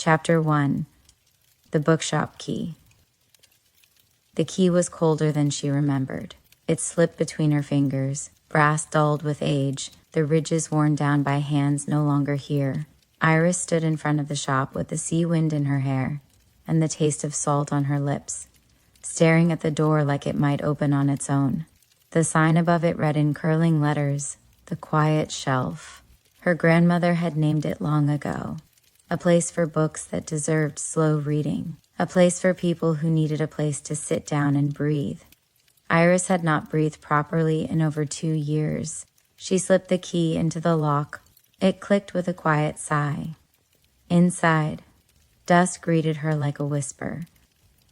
Chapter 1. The Bookshop Key. The key was colder than she remembered. It slipped between her fingers, brass dulled with age, the ridges worn down by hands no longer here. Iris stood in front of the shop with the sea wind in her hair and the taste of salt on her lips, staring at the door like it might open on its own. The sign above it read in curling letters, "The Quiet Shelf." Her grandmother had named it long ago. A place for books that deserved slow reading. A place for people who needed a place to sit down and breathe. Iris had not breathed properly in over 2 years. She slipped the key into the lock. It clicked with a quiet sigh. Inside, dust greeted her like a whisper.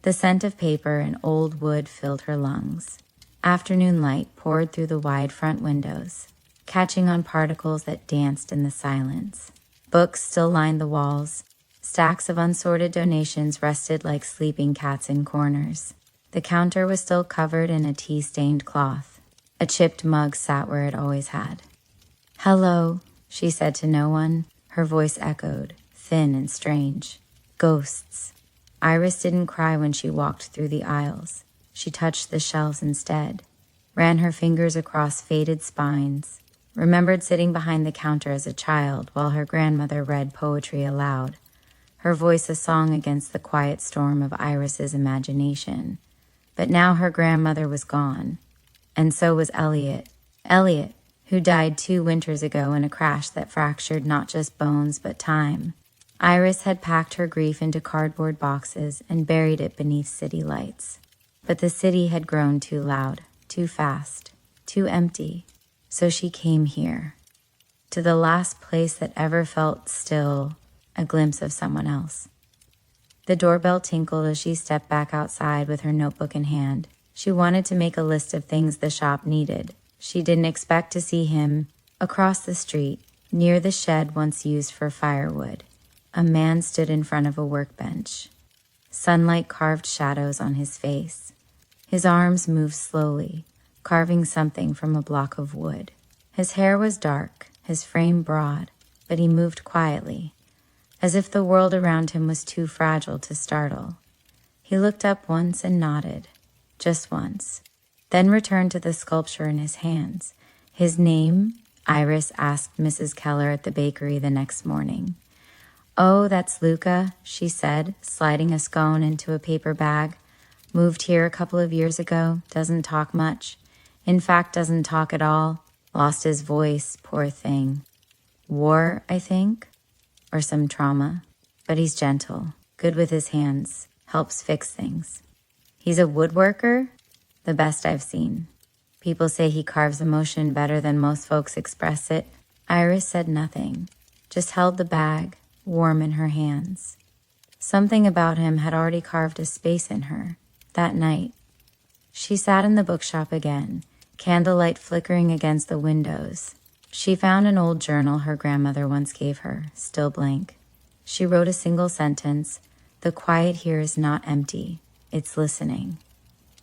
The scent of paper and old wood filled her lungs. Afternoon light poured through the wide front windows, catching on particles that danced in the silence. Books still lined the walls. Stacks of unsorted donations rested like sleeping cats in corners. The counter was still covered in a tea-stained cloth. A chipped mug sat where it always had. "Hello," she said to no one. Her voice echoed, thin and strange. Ghosts. Iris didn't cry when she walked through the aisles. She touched the shelves instead, ran her fingers across faded spines, remembered sitting behind the counter as a child while her grandmother read poetry aloud, her voice a song against the quiet storm of Iris's imagination. But now her grandmother was gone, and so was Elliot, who died 2 winters ago in a crash that fractured not just bones but time. Iris had packed her grief into cardboard boxes and buried it beneath city lights. But the city had grown too loud, too fast, too empty. So she came here, to the last place that ever felt still, a glimpse of someone else. The doorbell tinkled as she stepped back outside with her notebook in hand. She wanted to make a list of things the shop needed. She didn't expect to see him across the street, near the shed once used for firewood. A man stood in front of a workbench. Sunlight carved shadows on his face. His arms moved slowly, carving something from a block of wood. His hair was dark, his frame broad, but he moved quietly, as if the world around him was too fragile to startle. He looked up once and nodded, just once, then returned to the sculpture in his hands. His name? Iris asked Mrs. Keller at the bakery the next morning. "Oh, that's Luca," she said, sliding a scone into a paper bag. "Moved here a couple of years ago, doesn't talk much. In fact, doesn't talk at all. Lost his voice, poor thing. War, I think, or some trauma. But he's gentle, good with his hands, helps fix things. He's a woodworker, the best I've seen. People say he carves emotion better than most folks express it." Iris said nothing, just held the bag, warm in her hands. Something about him had already carved a space in her, that night. She sat in the bookshop again, candlelight flickering against the windows. She found an old journal her grandmother once gave her, still blank. She wrote a single sentence, "The quiet here is not empty, it's listening."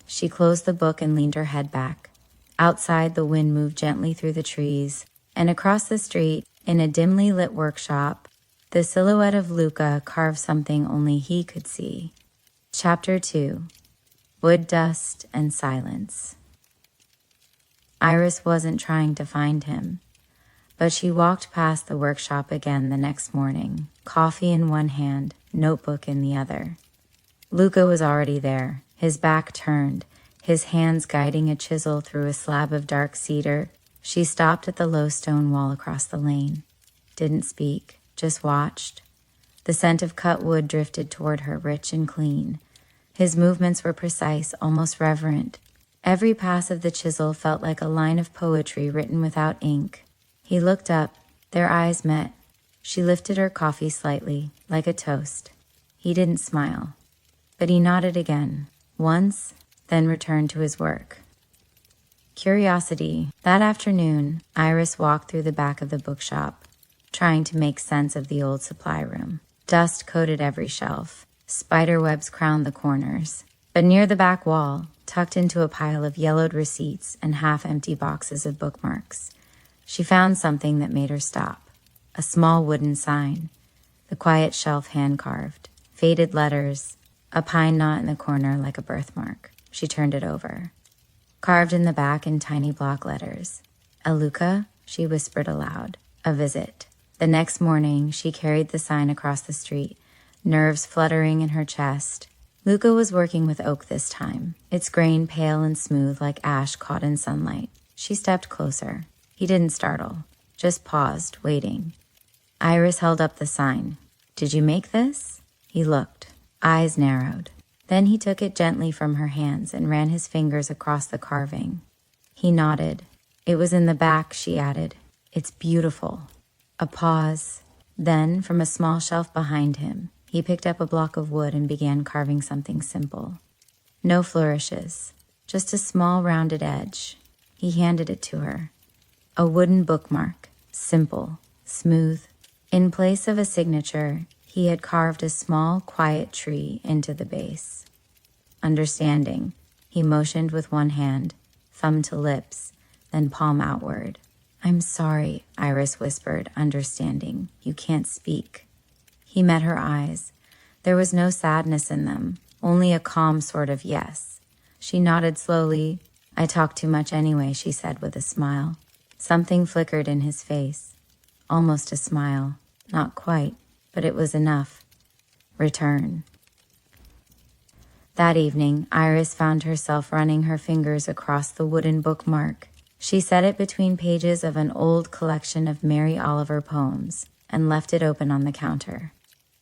She closed the book and leaned her head back. Outside, the wind moved gently through the trees, and across the street, in a dimly lit workshop, the silhouette of Luca carved something only he could see. Chapter 2. Wood dust and silence. Iris wasn't trying to find him, but she walked past the workshop again the next morning, coffee in one hand, notebook in the other. Luca was already there, his back turned, his hands guiding a chisel through a slab of dark cedar. She stopped at the low stone wall across the lane. Didn't speak, just watched. The scent of cut wood drifted toward her, rich and clean. His movements were precise, almost reverent. Every pass of the chisel felt like a line of poetry written without ink. He looked up. Their eyes met. She lifted her coffee slightly, like a toast. He didn't smile, but he nodded again, once, then returned to his work. Curiosity. That afternoon, Iris walked through the back of the bookshop, trying to make sense of the old supply room. Dust coated every shelf. Spider webs crowned the corners. But near the back wall, tucked into a pile of yellowed receipts and half-empty boxes of bookmarks, she found something that made her stop. A small wooden sign. the quiet shelf hand-carved, faded letters, a pine knot in the corner like a birthmark. She turned it over. Carved in the back in tiny block letters. "A Luca," she whispered aloud. "A visit." The next morning, she carried the sign across the street, nerves fluttering in her chest. Luca was working with oak this time, its grain pale and smooth like ash caught in sunlight. She stepped closer. He didn't startle, just paused, waiting. Iris held up the sign. "Did you make this?" He looked, eyes narrowed. Then he took it gently from her hands and ran his fingers across the carving. He nodded. "It was in the back," she added. "It's beautiful." A pause. Then, from a small shelf behind him, he picked up a block of wood and began carving something simple. No flourishes, just a small rounded edge. He handed it to her. A wooden bookmark, simple, smooth. In place of a signature, he had carved a small, quiet tree into the base. Understanding, he motioned with one hand, thumb to lips, then palm outward. "I'm sorry," Iris whispered, understanding. "You can't speak." He met her eyes. There was no sadness in them, only a calm sort of yes. She nodded slowly. "I talk too much anyway," she said with a smile. Something flickered in his face. Almost a smile. Not quite, but it was enough. Return. That evening, Iris found herself running her fingers across the wooden bookmark. She set it between pages of an old collection of Mary Oliver poems and left it open on the counter.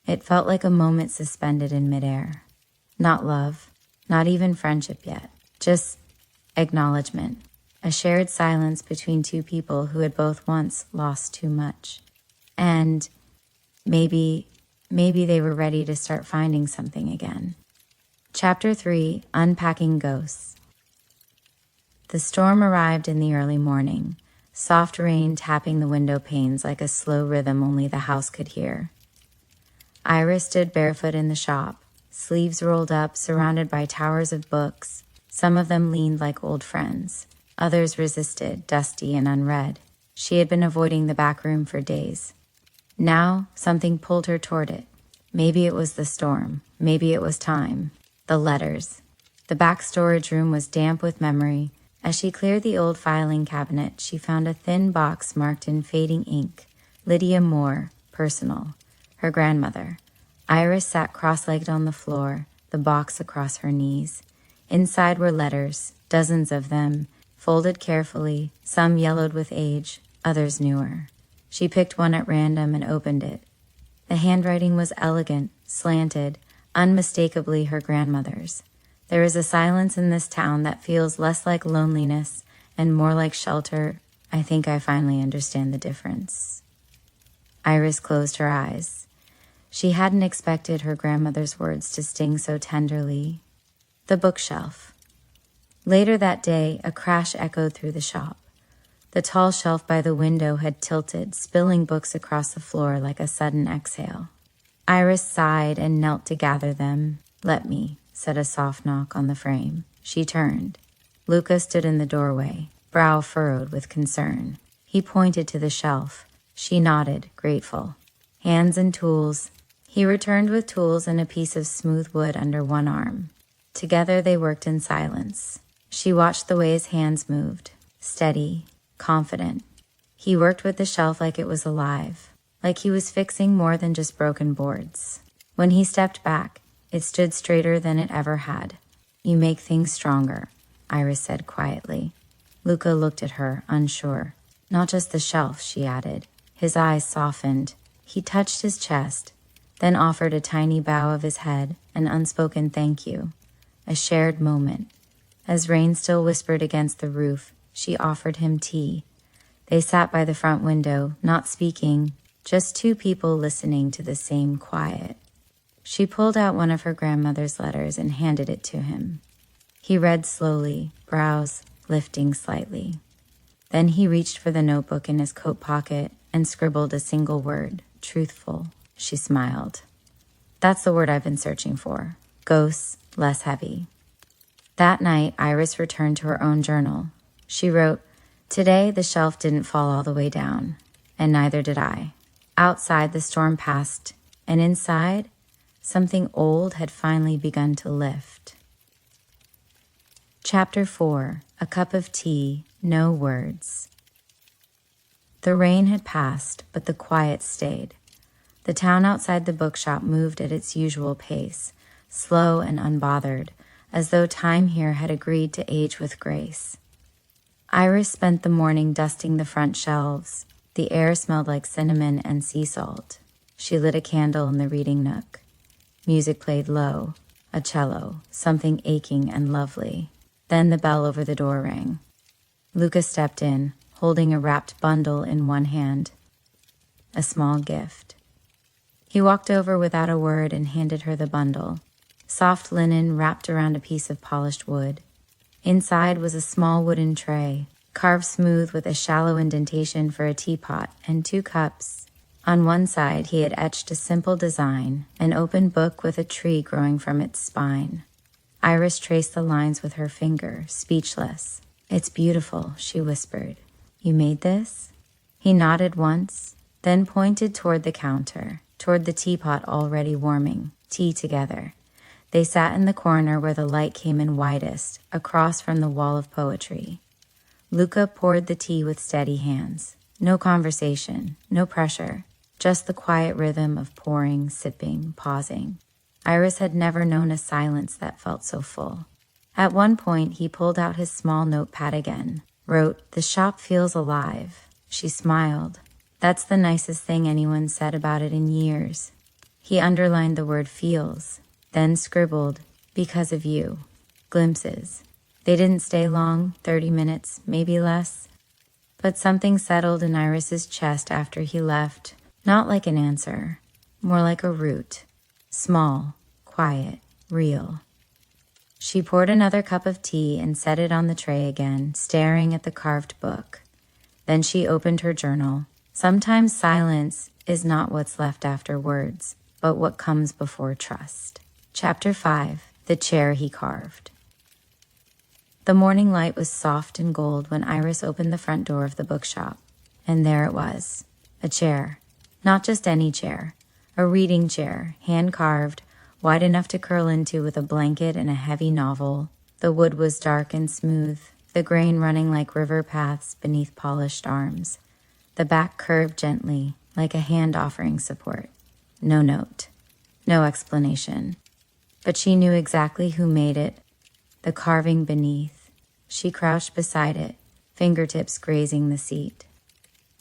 It felt like a moment suspended in midair. Not love, not even friendship yet, just acknowledgement, a shared silence between two people who had both once lost too much. And maybe they were ready to start finding something again. Chapter 3, Unpacking Ghosts. The storm arrived in the early morning, soft rain tapping the window panes like a slow rhythm only the house could hear. Iris stood barefoot in the shop, sleeves rolled up, surrounded by towers of books. Some of them leaned like old friends. Others resisted, dusty and unread. She had been avoiding the back room for days. Now, something pulled her toward it. Maybe it was the storm. Maybe it was time. The letters. The back storage room was damp with memory. As she cleared the old filing cabinet, she found a thin box marked in fading ink. Lydia Moore, personal. Her grandmother. Iris sat cross-legged on the floor, the box across her knees. Inside were letters, dozens of them, folded carefully, some yellowed with age, others newer. She picked one at random and opened it. The handwriting was elegant, slanted, unmistakably her grandmother's. There is a silence in this town that feels less like loneliness and more like shelter. I think I finally understand the difference. Iris closed her eyes. She hadn't expected her grandmother's words to sting so tenderly. The bookshelf. Later that day, a crash echoed through the shop. The tall shelf by the window had tilted, spilling books across the floor like a sudden exhale. Iris sighed and knelt to gather them. "Let me," said a soft knock on the frame. She turned. Luca stood in the doorway, brow furrowed with concern. He pointed to the shelf. She nodded, grateful. Hands and tools. He returned with tools and a piece of smooth wood under one arm. Together they worked in silence. She watched the way his hands moved, steady, confident. He worked with the shelf like it was alive, like he was fixing more than just broken boards. When he stepped back, it stood straighter than it ever had. "You make things stronger," Iris said quietly. Luca looked at her, unsure. "Not just the shelf," she added. His eyes softened. He touched his chest, then offered a tiny bow of his head, an unspoken thank you. A shared moment. As rain still whispered against the roof, she offered him tea. They sat by the front window, not speaking, just two people listening to the same quiet. She pulled out one of her grandmother's letters and handed it to him. He read slowly, brows lifting slightly. Then he reached for the notebook in his coat pocket and scribbled a single word, truthful. She smiled. "That's the word I've been searching for. Ghosts, less heavy." That night, Iris returned to her own journal. She wrote, "Today the shelf didn't fall all the way down, and neither did I. Outside the storm passed, and inside, something old had finally begun to lift. Chapter 4. A Cup of Tea, No Words. The rain had passed, but the quiet stayed. The town outside the bookshop moved at its usual pace, slow and unbothered, as though time here had agreed to age with grace. Iris spent the morning dusting the front shelves. The air smelled like cinnamon and sea salt. She lit a candle in the reading nook. Music played low, a cello, something aching and lovely. Then the bell over the door rang. Luca stepped in, holding a wrapped bundle in one hand. A small gift. He walked over without a word and handed her the bundle. Soft linen wrapped around a piece of polished wood. Inside was a small wooden tray, carved smooth with a shallow indentation for a teapot and 2 cups. On one side, he had etched a simple design, an open book with a tree growing from its spine. Iris traced the lines with her finger, speechless. "It's beautiful," she whispered. "You made this?" He nodded once, then pointed toward the counter, toward the teapot already warming, tea together. They sat in the corner where the light came in widest, across from the wall of poetry. Luca poured the tea with steady hands. No conversation, no pressure, just the quiet rhythm of pouring, sipping, pausing. Iris had never known a silence that felt so full. At one point, he pulled out his small notepad again, wrote, "The shop feels alive." She smiled. That's the nicest thing anyone said about it in years. He underlined the word feels, then scribbled, "Because of you." Glimpses. They didn't stay long, 30 minutes, maybe less. But something settled in Iris's chest after he left, not like an answer, more like a root. Small, quiet, real. She poured another cup of tea and set it on the tray again, staring at the carved book. Then she opened her journal. Sometimes silence is not what's left after words, but what comes before trust. Chapter 5. The Chair He Carved. The morning light was soft and gold when Iris opened the front door of the bookshop. And there it was, a chair. Not just any chair. A reading chair, hand-carved, wide enough to curl into with a blanket and a heavy novel. The wood was dark and smooth, the grain running like river paths beneath polished arms. The back curved gently, like a hand offering support. No note. No explanation. But she knew exactly who made it. The carving beneath. She crouched beside it, fingertips grazing the seat.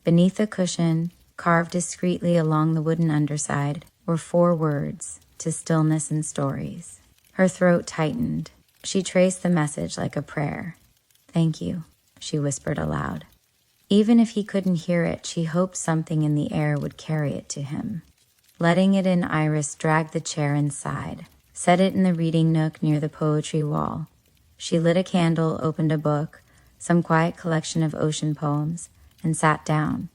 Beneath the cushion, carved discreetly along the wooden underside, were 4 words, to stillness and stories. Her throat tightened. She traced the message like a prayer. "Thank you," she whispered aloud. Even if he couldn't hear it, she hoped something in the air would carry it to him. Letting it in, Iris dragged the chair inside, set it in the reading nook near the poetry wall. She lit a candle, opened a book, some quiet collection of ocean poems, and sat down.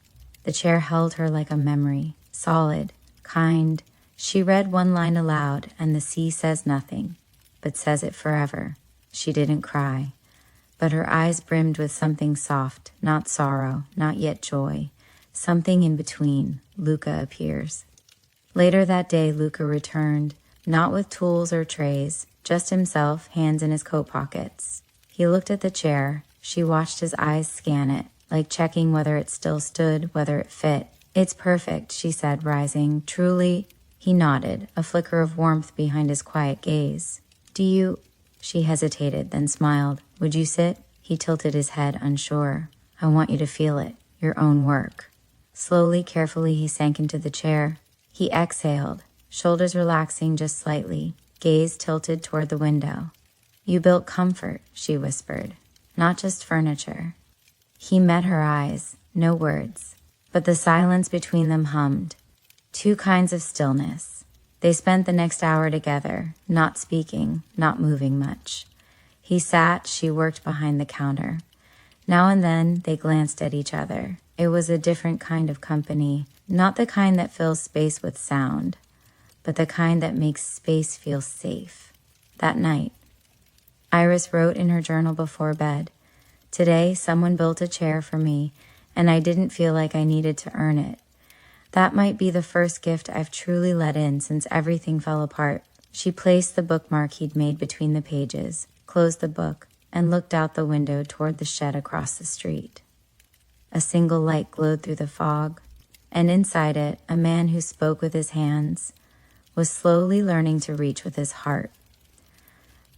The chair held her like a memory, solid, kind. She read one line aloud, and the sea says nothing, but says it forever. She didn't cry, but her eyes brimmed with something soft, not sorrow, not yet joy. Something in between. Luca appears. Later that day, Luca returned, not with tools or trays, just himself, hands in his coat pockets. He looked at the chair. She watched his eyes scan it, like checking whether it still stood, whether it fit. "It's perfect," she said, rising. "Truly." He nodded, a flicker of warmth behind his quiet gaze. "Do you—" She hesitated, then smiled. "Would you sit?" He tilted his head, unsure. "I want you to feel it, your own work." Slowly, carefully, he sank into the chair. He exhaled, shoulders relaxing just slightly, gaze tilted toward the window. "You built comfort," she whispered, "not just furniture." He met her eyes, no words, but the silence between them hummed. 2 kinds of stillness. They spent the next hour together, not speaking, not moving much. He sat, she worked behind the counter. Now and then they glanced at each other. It was a different kind of company, not the kind that fills space with sound, but the kind that makes space feel safe. That night, Iris wrote in her journal before bed, "Today, someone built a chair for me, and I didn't feel like I needed to earn it. That might be the first gift I've truly let in since everything fell apart. She placed the bookmark he'd made between the pages, closed the book, and looked out the window toward the shed across the street. A single light glowed through the fog, and inside it, a man who spoke with his hands was slowly learning to reach with his heart.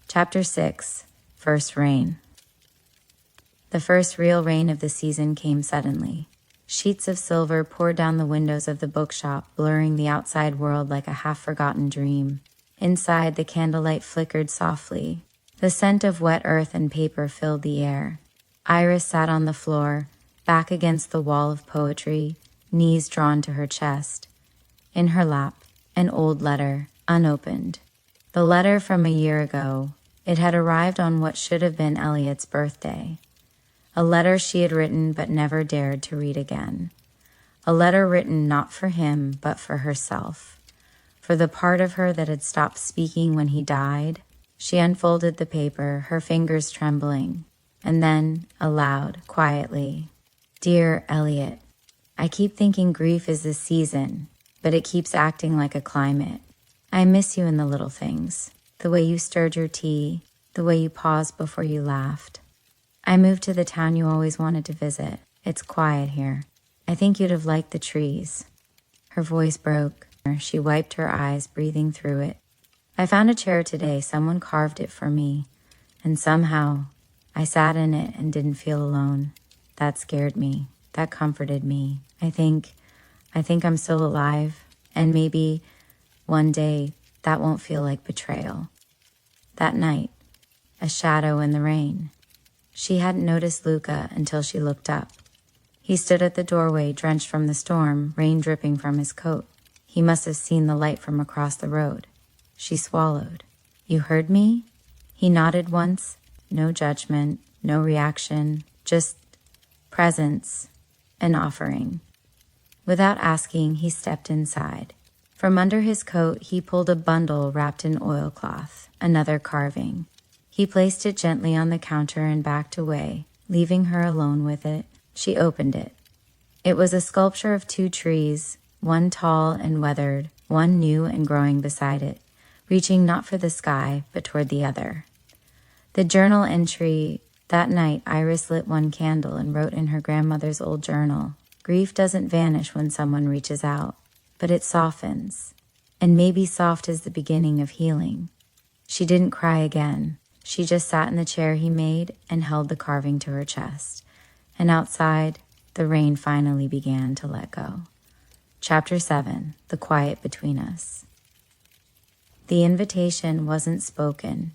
Chapter 6, First Rain. The first real rain of the season came suddenly. Sheets of silver poured down the windows of the bookshop, blurring the outside world like a half-forgotten dream. Inside, the candlelight flickered softly. The scent of wet earth and paper filled the air. Iris sat on the floor, back against the wall of poetry, knees drawn to her chest. In her lap, an old letter, unopened. The letter from a year ago. It had arrived on what should have been Elliot's birthday. A letter she had written but never dared to read again. A letter written not for him, but for herself. For the part of her that had stopped speaking when he died. She unfolded the paper, her fingers trembling, and then, aloud, quietly, "Dear Elliot, I keep thinking grief is a season, but it keeps acting like a climate. I miss you in the little things, the way you stirred your tea, the way you paused before you laughed. I moved to the town you always wanted to visit. It's quiet here. I think you'd have liked the trees." Her voice broke. She wiped her eyes, breathing through it. "I found a chair today. Someone carved it for me. And somehow, I sat in it and didn't feel alone. That scared me. That comforted me. I think I'm still alive. And maybe one day that won't feel like betrayal." That night, a shadow in the rain. She hadn't noticed Luca until she looked up. He stood at the doorway, drenched from the storm, rain dripping from his coat. He must have seen the light from across the road. She swallowed. "You heard me?" He nodded once. No judgment, no reaction, just presence, an offering. Without asking, he stepped inside. From under his coat, he pulled a bundle wrapped in oilcloth, another carving. He placed it gently on the counter and backed away, leaving her alone with it. She opened it. It was a sculpture of two trees, one tall and weathered, one new and growing beside it, reaching not for the sky, but toward the other. The journal entry, that night Iris lit one candle and wrote in her grandmother's old journal, "Grief doesn't vanish when someone reaches out, but it softens, and maybe soft is the beginning of healing." She didn't cry again. She just sat in the chair he made and held the carving to her chest. And outside, the rain finally began to let go. Chapter 7, The Quiet Between Us. The invitation wasn't spoken.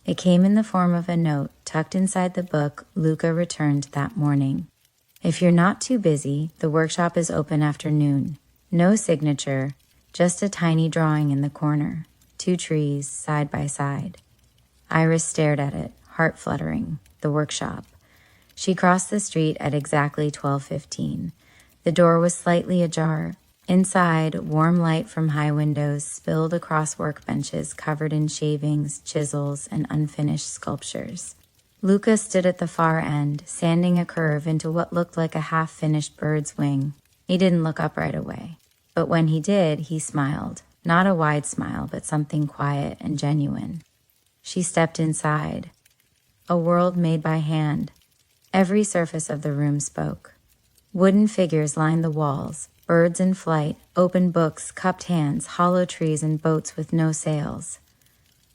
It came in the form of a note tucked inside the book Luca returned that morning. "If you're not too busy, the workshop is open after noon. No signature, just a tiny drawing in the corner. 2 trees, side by side." Iris stared at it, heart fluttering. The workshop. She crossed the street at exactly 12:15. The door was slightly ajar. Inside, warm light from high windows spilled across workbenches covered in shavings, chisels, and unfinished sculptures. Luca stood at the far end, sanding a curve into what looked like a half-finished bird's wing. He didn't look up right away. But when he did, he smiled. Not a wide smile, but something quiet and genuine. She stepped inside. A world made by hand. Every surface of the room spoke. Wooden figures lined the walls, birds in flight, open books, cupped hands, hollow trees, and boats with no sails.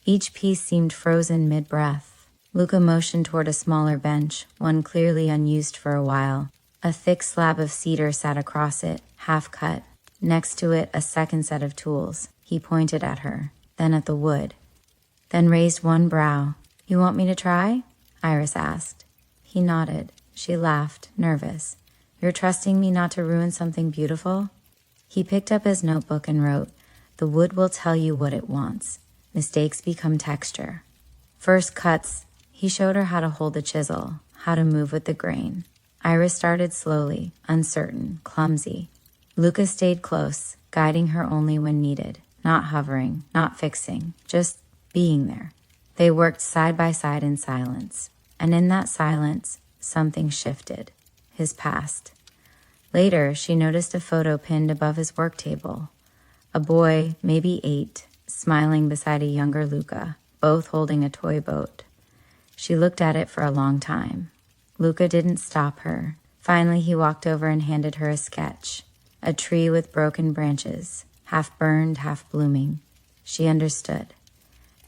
Each piece seemed frozen mid-breath. Luca motioned toward a smaller bench, one clearly unused for a while. A thick slab of cedar sat across it, half-cut. Next to it, a second set of tools. He pointed at her, then at the wood, then raised one brow. "You want me to try?" Iris asked. He nodded. She laughed, nervous. "You're trusting me not to ruin something beautiful?" He picked up his notebook and wrote, "The wood will tell you what it wants. Mistakes become texture." First cuts, he showed her how to hold the chisel, how to move with the grain. Iris started slowly, uncertain, clumsy. Luca stayed close, guiding her only when needed, not hovering, not fixing, just being there. They worked side by side in silence, and in that silence, something shifted. His past. Later, she noticed a photo pinned above his work table. A boy, maybe 8, smiling beside a younger Luca, both holding a toy boat. She looked at it for a long time. Luca didn't stop her. Finally, he walked over and handed her a sketch. A tree with broken branches, half burned, half blooming. She understood.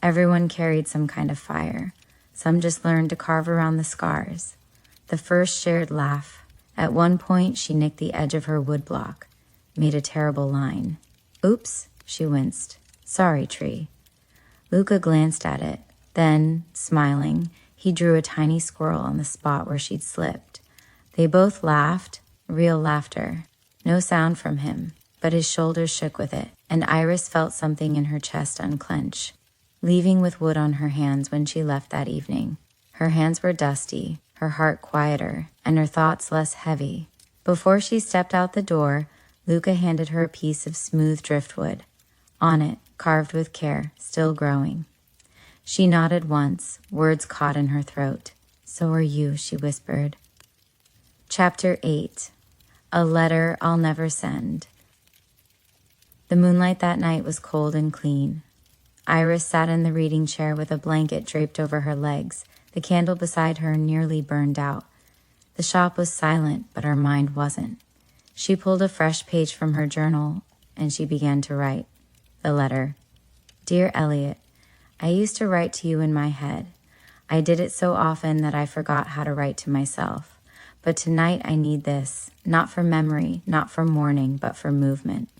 Everyone carried some kind of fire. Some just learned to carve around the scars. The first shared laugh. At one point, she nicked the edge of her woodblock, made a terrible line. Oops, she winced. Sorry, tree. Luca glanced at it. Then, smiling, he drew a tiny squirrel on the spot where she'd slipped. They both laughed, real laughter. No sound from him, but his shoulders shook with it, and Iris felt something in her chest unclench, leaving with wood on her hands when she left that evening. Her hands were dusty, her heart quieter, and her thoughts less heavy. Before she stepped out the door, Luca handed her a piece of smooth driftwood. On it, carved with care, still growing. She nodded once, words caught in her throat. So are you, she whispered. Chapter 8. A Letter I'll Never Send. The moonlight that night was cold and clean. Iris sat in the reading chair with a blanket draped over her legs, the candle beside her nearly burned out. The shop was silent, but her mind wasn't. She pulled a fresh page from her journal, and she began to write. The letter. Dear Elliot, I used to write to you in my head. I did it so often that I forgot how to write to myself. But tonight I need this, not for memory, not for mourning, but for movement.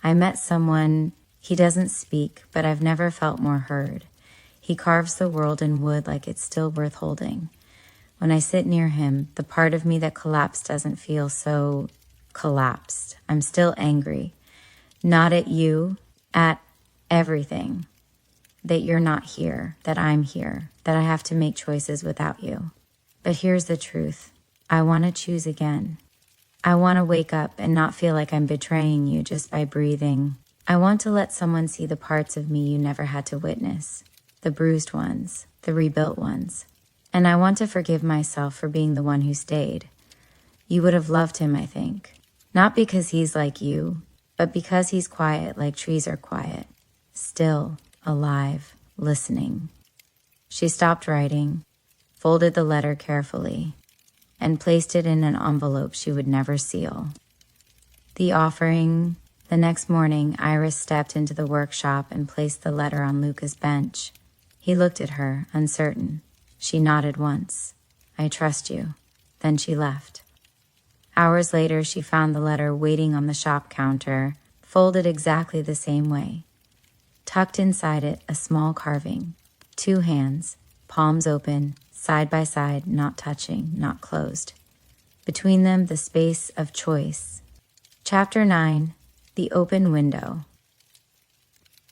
I met someone, he doesn't speak, but I've never felt more heard. He carves the world in wood like it's still worth holding. When I sit near him, the part of me that collapsed doesn't feel so collapsed. I'm still angry. Not at you, at everything. That you're not here, that I'm here, that I have to make choices without you. But here's the truth. I want to choose again. I want to wake up and not feel like I'm betraying you just by breathing. I want to let someone see the parts of me you never had to witness. The bruised ones, the rebuilt ones. And I want to forgive myself for being the one who stayed. You would have loved him, I think. Not because he's like you, but because he's quiet like trees are quiet. Still, alive, listening. She stopped writing, folded the letter carefully, and placed it in an envelope she would never seal. The offering. The next morning, Iris stepped into the workshop and placed the letter on Luca's bench. He looked at her, uncertain. She nodded once. I trust you. Then she left. Hours later, she found the letter waiting on the shop counter, folded exactly the same way. Tucked inside it, a small carving. 2 hands, palms open, side by side, not touching, not closed. Between them, the space of choice. Chapter 9. The Open Window.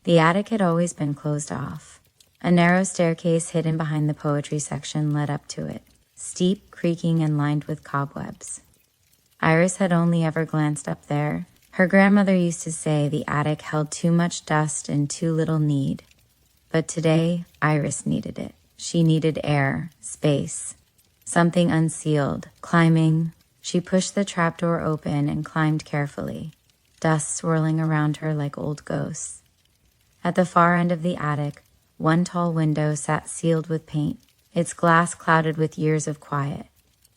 The attic had always been closed off. A narrow staircase hidden behind the poetry section led up to it, steep, creaking, and lined with cobwebs. Iris had only ever glanced up there. Her grandmother used to say the attic held too much dust and too little need. But today, Iris needed it. She needed air, space, something unsealed. Climbing, she pushed the trapdoor open and climbed carefully, dust swirling around her like old ghosts. At the far end of the attic, one tall window sat sealed with paint, its glass clouded with years of quiet.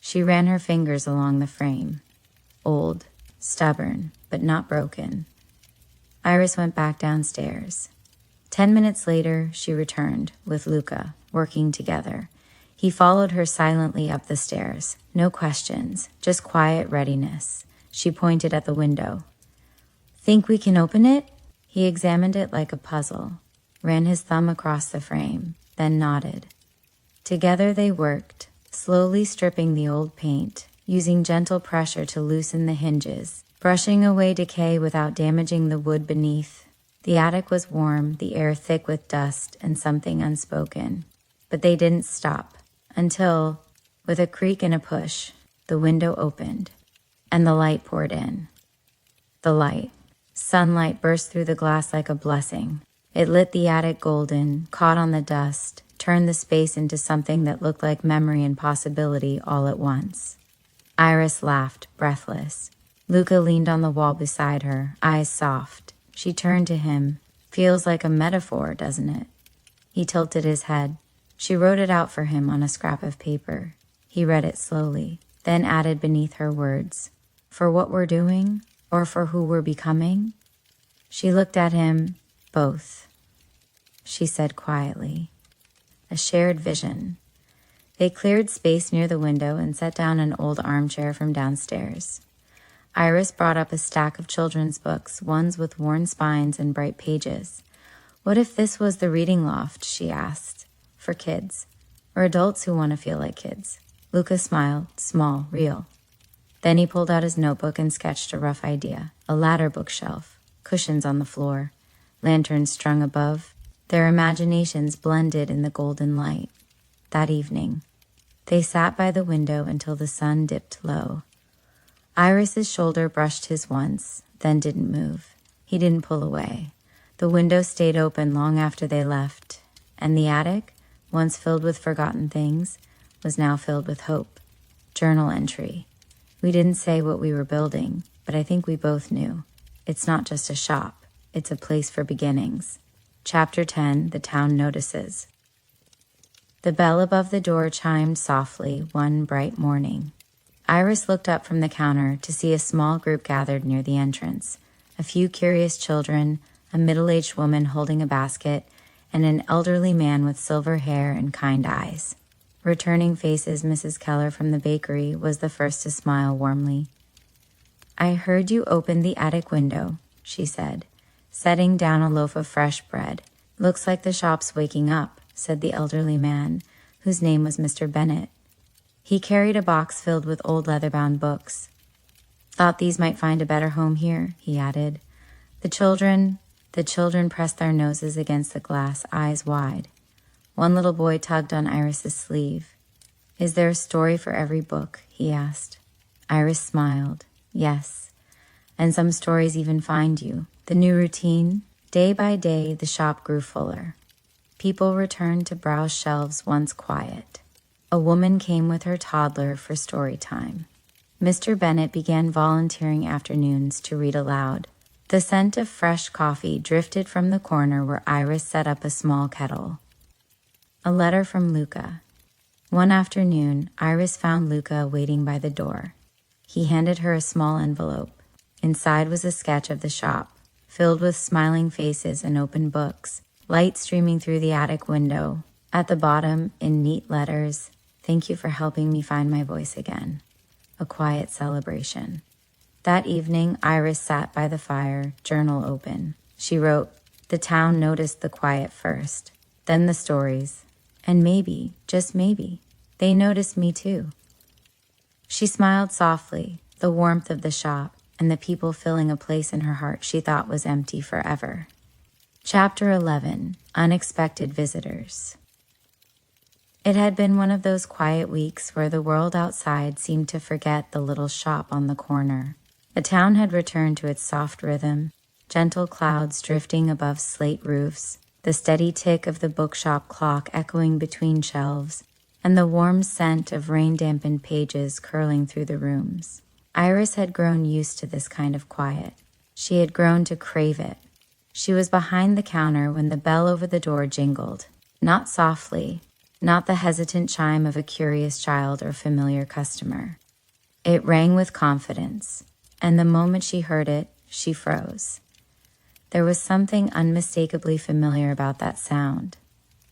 She ran her fingers along the frame. Old, stubborn, but not broken. Iris went back downstairs. 10 minutes later, she returned, with Luca, working together. He followed her silently up the stairs. No questions, just quiet readiness. She pointed at the window. Think we can open it? He examined it like a puzzle, ran his thumb across the frame, then nodded. Together they worked, slowly stripping the old paint, using gentle pressure to loosen the hinges, brushing away decay without damaging the wood beneath. The attic was warm, the air thick with dust and something unspoken. But they didn't stop until, with a creak and a push, the window opened and the light poured in. The light. Sunlight burst through the glass like a blessing. It lit the attic golden, caught on the dust, turned the space into something that looked like memory and possibility all at once. Iris laughed, breathless. Luca leaned on the wall beside her, eyes soft. She turned to him. Feels like a metaphor, doesn't it? He tilted his head. She wrote it out for him on a scrap of paper. He read it slowly, then added beneath her words, "For what we're doing, or for who we're becoming?" She looked at him. "Both," she said quietly. A shared vision. They cleared space near the window and set down an old armchair from downstairs. Iris brought up a stack of children's books, ones with worn spines and bright pages. What if this was the reading loft, she asked, for kids, or adults who want to feel like kids? Luca smiled, small, real. Then he pulled out his notebook and sketched a rough idea. A ladder bookshelf, cushions on the floor, lanterns strung above. Their imaginations blended in the golden light. That evening, they sat by the window until the sun dipped low. Iris's shoulder brushed his once, then didn't move. He didn't pull away. The window stayed open long after they left, and the attic, once filled with forgotten things, was now filled with hope. Journal entry. We didn't say what we were building, but I think we both knew. It's not just a shop. It's a place for beginnings. Chapter 10, The Town Notices. The bell above the door chimed softly one bright morning. Iris looked up from the counter to see a small group gathered near the entrance. A few curious children, a middle-aged woman holding a basket, and an elderly man with silver hair and kind eyes. Returning faces, Mrs. Keller from the bakery was the first to smile warmly. "I heard you open the attic window," she said, setting down a loaf of fresh bread. "Looks like the shop's waking up," said the elderly man, whose name was Mr. Bennett. He carried a box filled with old leather-bound books. "Thought these might find a better home here," he added. The children pressed their noses against the glass, eyes wide. One little boy tugged on Iris's sleeve. "Is there a story for every book?" he asked. Iris smiled. "Yes. And some stories even find you." The new routine. Day by day, the shop grew fuller. People returned to browse shelves once quiet. A woman came with her toddler for story time. Mr. Bennett began volunteering afternoons to read aloud. The scent of fresh coffee drifted from the corner where Iris set up a small kettle. A letter from Luca. One afternoon, Iris found Luca waiting by the door. He handed her a small envelope. Inside was a sketch of the shop, filled with smiling faces and open books, light streaming through the attic window. At the bottom, in neat letters, "Thank you for helping me find my voice again." A quiet celebration. That evening, Iris sat by the fire, journal open. She wrote, "The town noticed the quiet first, then the stories, and maybe, just maybe, they noticed me too." She smiled softly, the warmth of the shop, and the people filling a place in her heart she thought was empty forever. Chapter 11, Unexpected Visitors. It had been one of those quiet weeks where the world outside seemed to forget the little shop on the corner. The town had returned to its soft rhythm, gentle clouds drifting above slate roofs, the steady tick of the bookshop clock echoing between shelves, and the warm scent of rain-dampened pages curling through the rooms. Iris had grown used to this kind of quiet. She had grown to crave it. She was behind the counter when the bell over the door jingled, not softly, not the hesitant chime of a curious child or familiar customer. It rang with confidence, and the moment she heard it, she froze. There was something unmistakably familiar about that sound,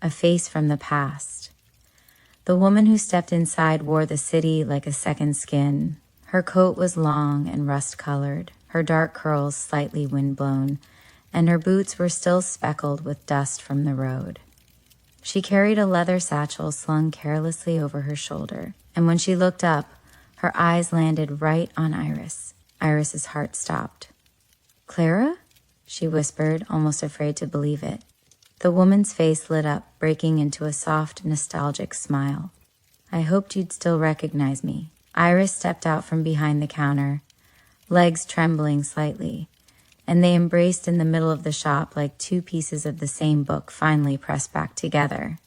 a face from the past. The woman who stepped inside wore the city like a second skin. Her coat was long and rust-colored, her dark curls slightly windblown, and her boots were still speckled with dust from the road. She carried a leather satchel slung carelessly over her shoulder, and when she looked up, her eyes landed right on Iris. Iris's heart stopped. "Clara?" she whispered, almost afraid to believe it. The woman's face lit up, breaking into a soft, nostalgic smile. "I hoped you'd still recognize me." Iris stepped out from behind the counter, legs trembling slightly, and they embraced in the middle of the shop like two pieces of the same book finally pressed back together.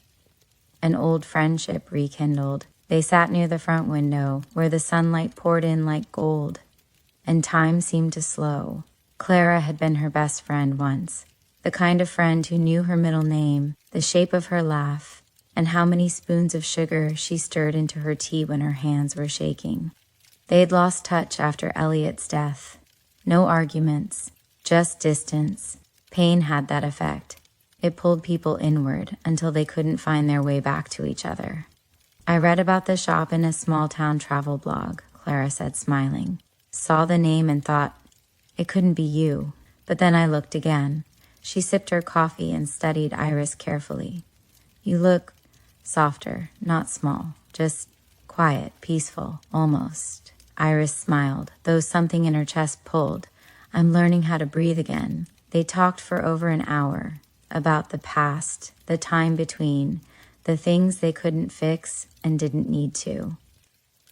An old friendship rekindled. They sat near the front window, where the sunlight poured in like gold. and time seemed to slow. Clara had been her best friend once, the kind of friend who knew her middle name, the shape of her laugh, and how many spoons of sugar she stirred into her tea when her hands were shaking. They had lost touch after Elliot's death. No arguments, just distance. Pain had that effect. It pulled people inward until they couldn't find their way back to each other. I read about the shop in a small-town travel blog, Clara said, smiling. Saw the name and thought, it couldn't be you. But then I looked again. She sipped her coffee and studied Iris carefully. You look softer, not small, just quiet, peaceful, almost. Iris smiled, though something in her chest pulled. I'm learning how to breathe again. They talked for over an hour about the past, the time between, the things they couldn't fix and didn't need to.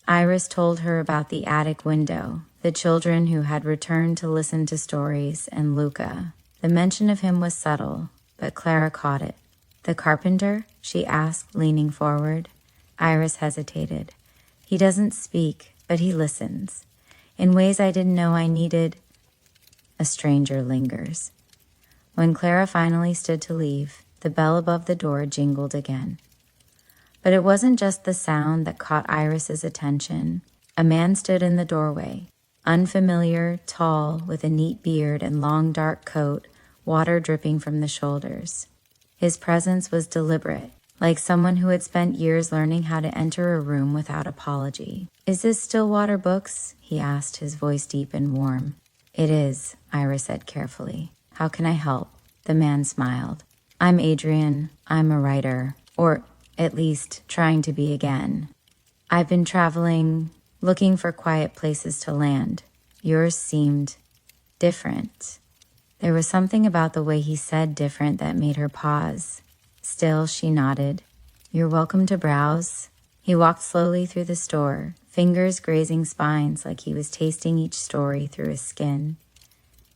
Iris told her about the attic window, the children who had returned to listen to stories, and Luca. The mention of him was subtle, but Clara caught it. The carpenter? She asked, leaning forward. Iris hesitated. He doesn't speak, but he listens. In ways I didn't know I needed. A stranger lingers. When Clara finally stood to leave, the bell above the door jingled again. But it wasn't just the sound that caught Iris's attention. A man stood in the doorway, unfamiliar, tall, with a neat beard and long dark coat, water dripping from the shoulders. His presence was deliberate, like someone who had spent years learning how to enter a room without apology. Is this Stillwater Books? He asked, his voice deep and warm. It is, Iris said carefully. How can I help? The man smiled. I'm Adrian. I'm a writer, or at least trying to be again. I've been traveling, looking for quiet places to land. Yours seemed different. There was something about the way he said different that made her pause. Still, she nodded. You're welcome to browse. He walked slowly through the store, fingers grazing spines like he was tasting each story through his skin.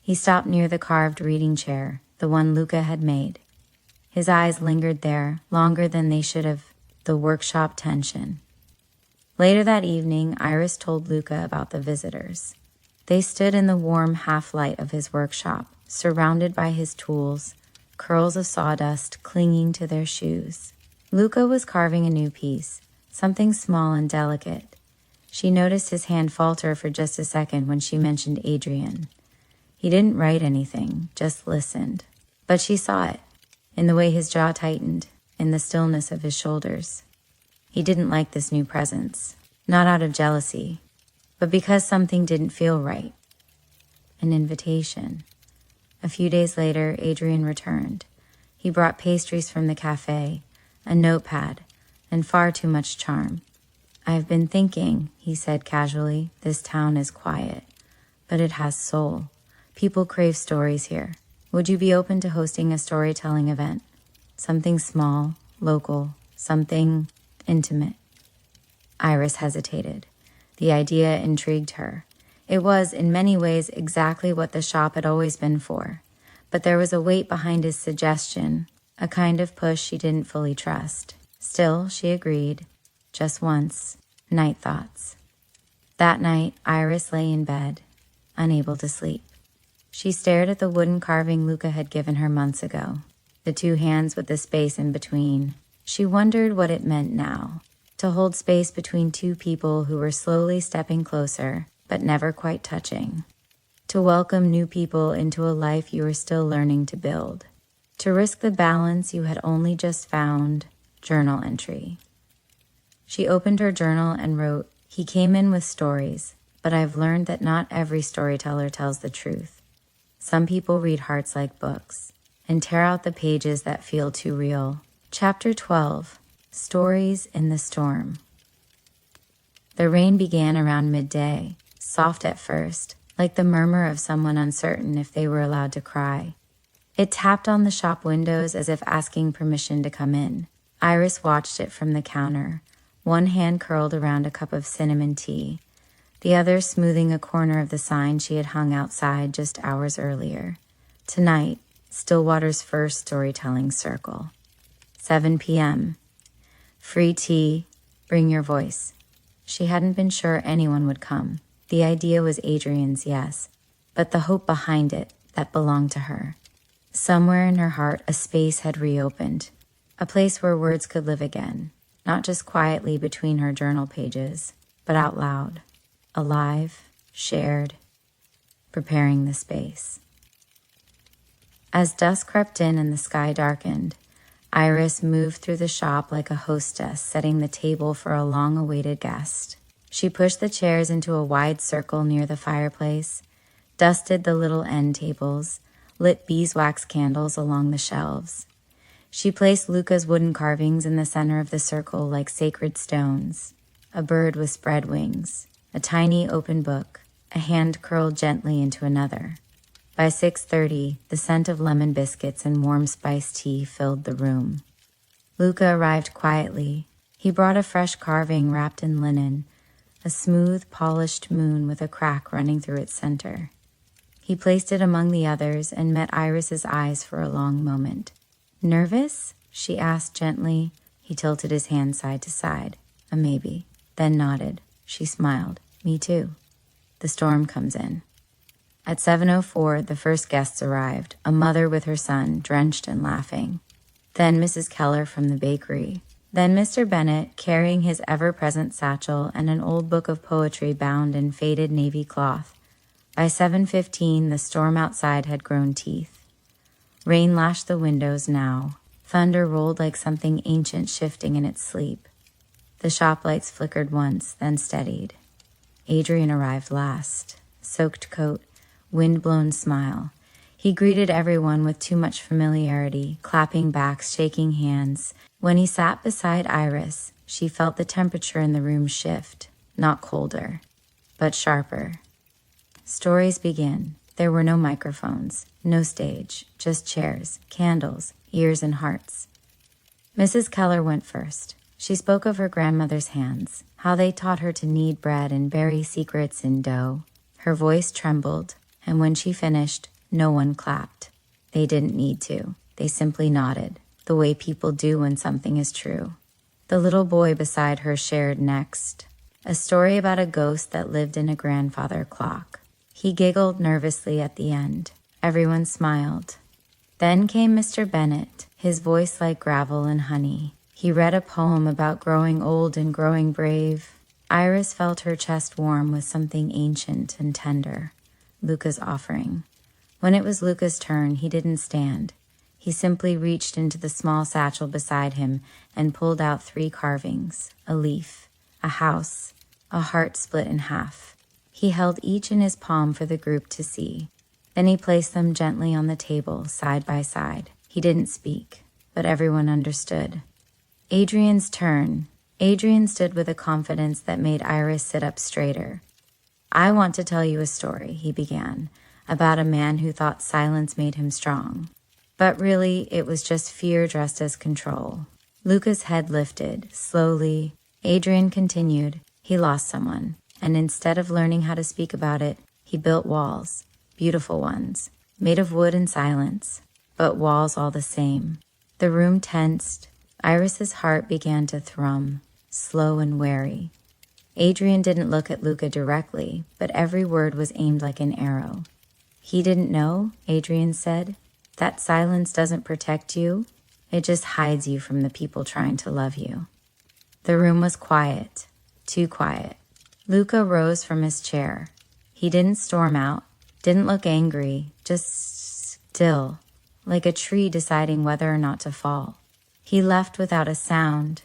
He stopped near the carved reading chair, the one Luca had made. His eyes lingered there, longer than they should have, the workshop tension. Later that evening, Iris told Luca about the visitors. They stood in the warm half-light of his workshop, surrounded by his tools, curls of sawdust clinging to their shoes. Luca was carving a new piece, something small and delicate. She noticed his hand falter for just a second when she mentioned Adrian. He didn't write anything, just listened. But she saw it, in the way his jaw tightened, in the stillness of his shoulders. He didn't like this new presence, not out of jealousy, but because something didn't feel right. An invitation. A few days later, Adrian returned. He brought pastries from the cafe, a notepad, and far too much charm. I've been thinking, he said casually, this town is quiet, but it has soul. People crave stories here. Would you be open to hosting a storytelling event? Something small, local, something intimate. Iris hesitated. The idea intrigued her. It was, in many ways, exactly what the shop had always been for. But there was a weight behind his suggestion, a kind of push she didn't fully trust. Still, she agreed. Just once. Night thoughts. That night, Iris lay in bed, unable to sleep. She stared at the wooden carving Luca had given her months ago, the two hands with the space in between. She wondered what it meant now, to hold space between two people who were slowly stepping closer, but never quite touching. To welcome new people into a life you were still learning to build. To risk the balance you had only just found. Journal entry. She opened her journal and wrote, He came in with stories, but I've learned that not every storyteller tells the truth. Some people read hearts like books and tear out the pages that feel too real. Chapter 12. Stories in the Storm. The rain began around midday, soft at first, like the murmur of someone uncertain if they were allowed to cry. It tapped on the shop windows as if asking permission to come in. Iris watched it from the counter, one hand curled around a cup of cinnamon tea, the other smoothing a corner of the sign she had hung outside just hours earlier. Tonight, Stillwater's first storytelling circle. 7 p.m. Free tea, bring your voice. She hadn't been sure anyone would come. The idea was Adrian's, yes, but the hope behind it that belonged to her. Somewhere in her heart, a space had reopened, a place where words could live again, not just quietly between her journal pages, but out loud, alive, shared, preparing the space. As dusk crept in and the sky darkened, Iris moved through the shop like a hostess setting the table for a long-awaited guest. She pushed the chairs into a wide circle near the fireplace, dusted the little end tables, lit beeswax candles along the shelves. She placed Luca's wooden carvings in the center of the circle like sacred stones, a bird with spread wings, a tiny open book, a hand curled gently into another. By 6:30, the scent of lemon biscuits and warm spiced tea filled the room. Luca arrived quietly. He brought a fresh carving wrapped in linen, a smooth, polished moon with a crack running through its center. He placed it among the others and met Iris's eyes for a long moment. "Nervous?" she asked gently. He tilted his hand side to side. "A maybe," then nodded. She smiled. "Me too." The storm comes in. At 7:04, the first guests arrived, a mother with her son, drenched and laughing. Then Mrs. Keller from the bakery. Then Mr. Bennett, carrying his ever-present satchel and an old book of poetry bound in faded navy cloth. By 7:15, the storm outside had grown teeth. Rain lashed the windows now. Thunder rolled like something ancient shifting in its sleep. The shop lights flickered once, then steadied. Adrian arrived last. Soaked coat, wind-blown smile. He greeted everyone with too much familiarity, clapping backs, shaking hands. When he sat beside Iris, she felt the temperature in the room shift, not colder, but sharper. Stories begin. There were no microphones, no stage, just chairs, candles, ears, and hearts. Mrs. Keller went first. She spoke of her grandmother's hands, how they taught her to knead bread and bury secrets in dough. Her voice trembled, and when she finished, no one clapped. They didn't need to. They simply nodded, the way people do when something is true. The little boy beside her shared next, a story about a ghost that lived in a grandfather clock. He giggled nervously at the end. Everyone smiled. Then came Mr. Bennett, his voice like gravel and honey. He read a poem about growing old and growing brave. Iris felt her chest warm with something ancient and tender. Luca's offering. When it was Luca's turn, he didn't stand. He simply reached into the small satchel beside him and pulled out 3 carvings, a leaf, a house, a heart split in half. He held each in his palm for the group to see. Then he placed them gently on the table, side by side. He didn't speak, but everyone understood. Adrian's turn. Adrian stood with a confidence that made Iris sit up straighter. "I want to tell you a story," he began, "about a man who thought silence made him strong. But really, it was just fear dressed as control." Luca's head lifted, slowly. Adrian continued. He lost someone, and instead of learning how to speak about it, he built walls, beautiful ones, made of wood and silence, but walls all the same. The room tensed. Iris's heart began to thrum, slow and wary. Adrian didn't look at Luca directly, but every word was aimed like an arrow. "He didn't know," Adrian said, "that silence doesn't protect you. It just hides you from the people trying to love you." The room was quiet, too quiet. Luca rose from his chair. He didn't storm out, didn't look angry, just still, like a tree deciding whether or not to fall. He left without a sound,